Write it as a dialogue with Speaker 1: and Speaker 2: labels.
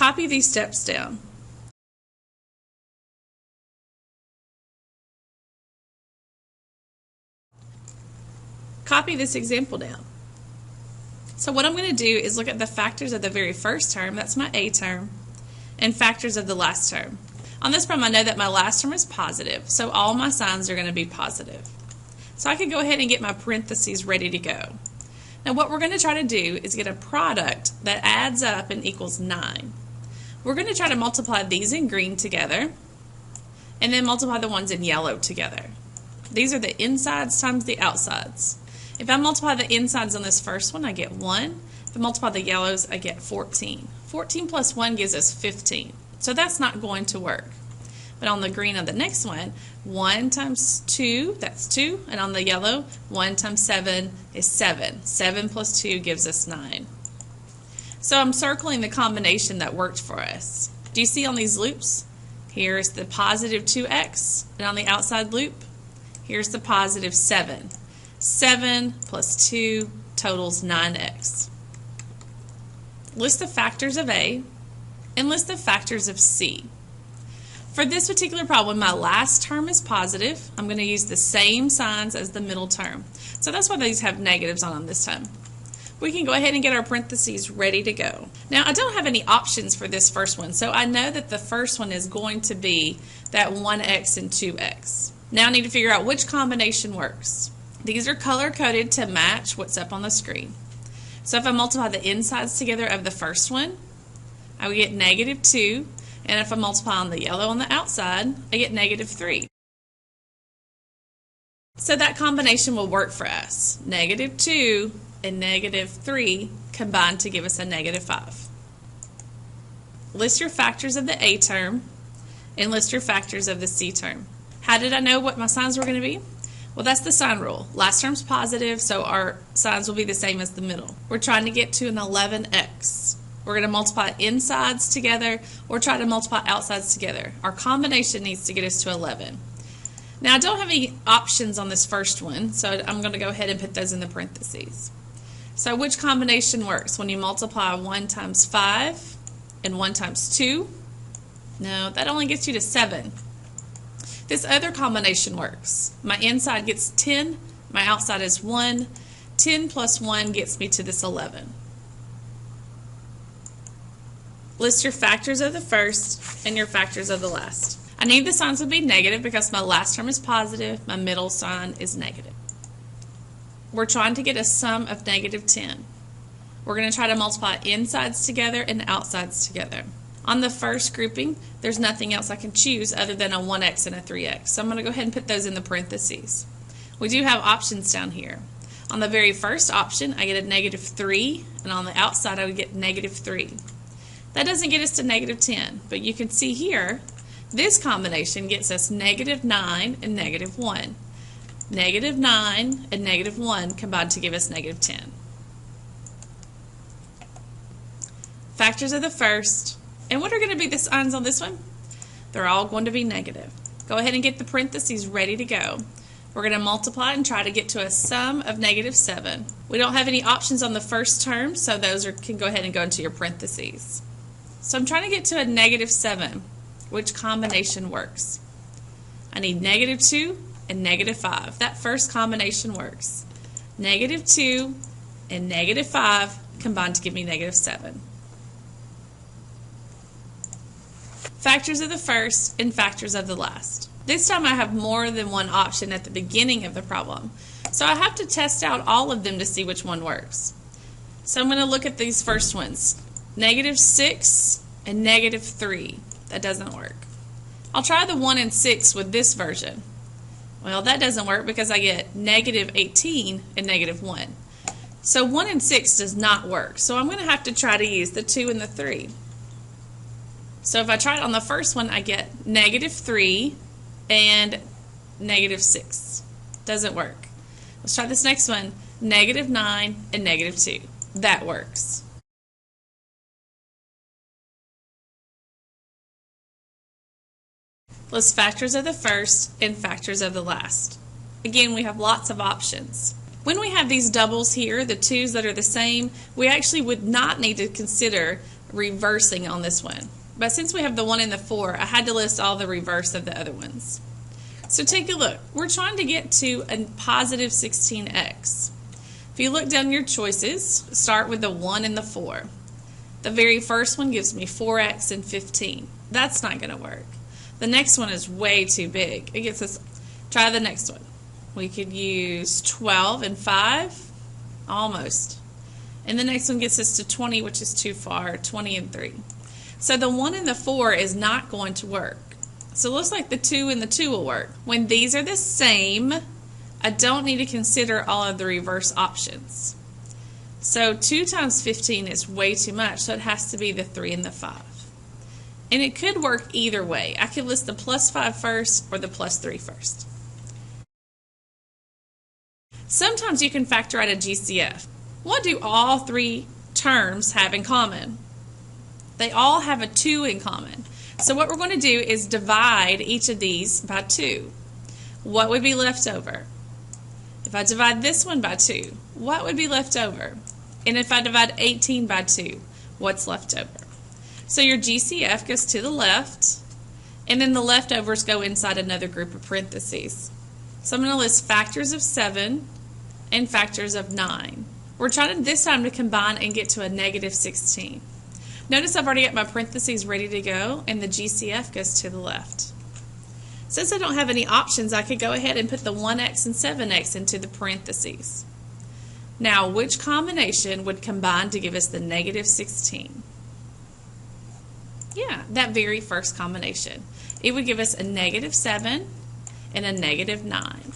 Speaker 1: Copy these steps down. Copy this example down. So what I'm going to do is look at the factors of the very first term, that's my A term, and factors of the last term. On this problem, I know that my last term is positive, so all my signs are going to be positive. So I can go ahead and get my parentheses ready to go. Now what we're going to try to do is get a product that adds up and equals 9. We're going to try to multiply these in green together, and then multiply the ones in yellow together. These are the insides times the outsides. If I multiply the insides on this first one, I get 1. If I multiply the yellows, I get 14. 14 plus 1 gives us 15. So that's not going to work. But on the green of the next one, 1 times 2, that's 2. And on the yellow, 1 times 7 is 7. 7 plus 2 gives us 9. So I'm circling the combination that worked for us. Do you see on these loops? Here's the positive 2x, and on the outside loop, here's the positive 7. 7 plus 2 totals 9x. List the factors of A and list the factors of C. For this particular problem, my last term is positive. I'm going to use the same signs as the middle term. So that's why these have negatives on them this time. We can go ahead and get our parentheses ready to go. Now, I don't have any options for this first one, so I know that the first one is going to be that 1x and 2x. Now I need to figure out which combination works. These are color-coded to match what's up on the screen. So if I multiply the insides together of the first one, I would get negative 2. And if I multiply on the yellow on the outside, I get negative 3. So that combination will work for us. Negative 2 and negative 3 combine to give us a negative 5. List your factors of the A term and list your factors of the C term. How did I know what my signs were going to be? Well, that's the sign rule. Last term's positive, so our signs will be the same as the middle. We're trying to get to an 11x. We're going to multiply insides together or try to multiply outsides together. Our combination needs to get us to 11. Now, I don't have any options on this first one, so I'm going to go ahead and put those in the parentheses. So which combination works? When you multiply 1 times 5 and 1 times 2? No, that only gets you to 7. This other combination works. My inside gets 10, my outside is 1. 10 plus 1 gets me to this 11. List your factors of the first and your factors of the last. I need the signs to be negative because my last term is positive, my middle sign is negative. We're trying to get a sum of negative 10. We're going to try to multiply insides together and outsides together. On the first grouping, there's nothing else I can choose other than a 1x and a 3x. So I'm going to go ahead and put those in the parentheses. We do have options down here. On the very first option, I get a negative 3, and on the outside, I would get negative 3. That doesn't get us to negative 10, but you can see here, this combination gets us negative 9 and negative 1. Negative 9 and negative 1 combine to give us negative 10. Factors of the first. And what are going to be the signs on this one? They're all going to be negative. Go ahead and get the parentheses ready to go. We're going to multiply and try to get to a sum of negative 7. We don't have any options on the first term, so those can go ahead and go into your parentheses. So I'm trying to get to a negative 7. Which combination works? I need negative 2 and negative 5. That first combination works. Negative 2 and negative 5 combine to give me negative 7. Factors of the first and factors of the last. This time I have more than one option at the beginning of the problem. So I have to test out all of them to see which one works. So I'm going to look at these first ones. Negative 6 and negative 3. That doesn't work. I'll try the 1 and 6 with this version. Well, that doesn't work because I get negative 18 and negative 1. So 1 and 6 does not work. So I'm going to have to try to use the 2 and the 3. So if I try it on the first one, I get negative 3 and negative 6. Doesn't work. Let's try this next one. Negative 9 and negative 2. That works. List factors of the first and factors of the last. Again, we have lots of options. When we have these doubles here, the 2's that are the same, we actually would not need to consider reversing on this one. But since we have the 1 and the 4, I had to list all the reverse of the other ones. So take a look. We're trying to get to a positive 16x. If you look down your choices, start with the 1 and the 4. The very first one gives me 4x and 15. That's not going to work. The next one is way too big. It gets us. Try the next one. We could use 12 and 5. Almost. And the next one gets us to 20, which is too far. 20 and 3. So the 1 and the 4 is not going to work. So it looks like the 2 and the 2 will work. When these are the same, I don't need to consider all of the reverse options. So 2 times 15 is way too much, so it has to be the 3 and the 5. And it could work either way. I could list the plus 5 first or the plus 3 first. Sometimes you can factor out a GCF. What do all 3 terms have in common? They all have a 2 in common. So what we're going to do is divide each of these by 2. What would be left over? If I divide this one by 2, what would be left over? And if I divide 18 by 2, what's left over? So your GCF goes to the left, and then the leftovers go inside another group of parentheses. So I'm going to list factors of 7 and factors of 9. We're trying this time to combine and get to a negative 16. Notice I've already got my parentheses ready to go, and the GCF goes to the left. Since I don't have any options, I could go ahead and put the 1x and 7x into the parentheses. Now, which combination would combine to give us the negative 16? Yeah, that very first combination. It would give us a negative 7 and a negative 9.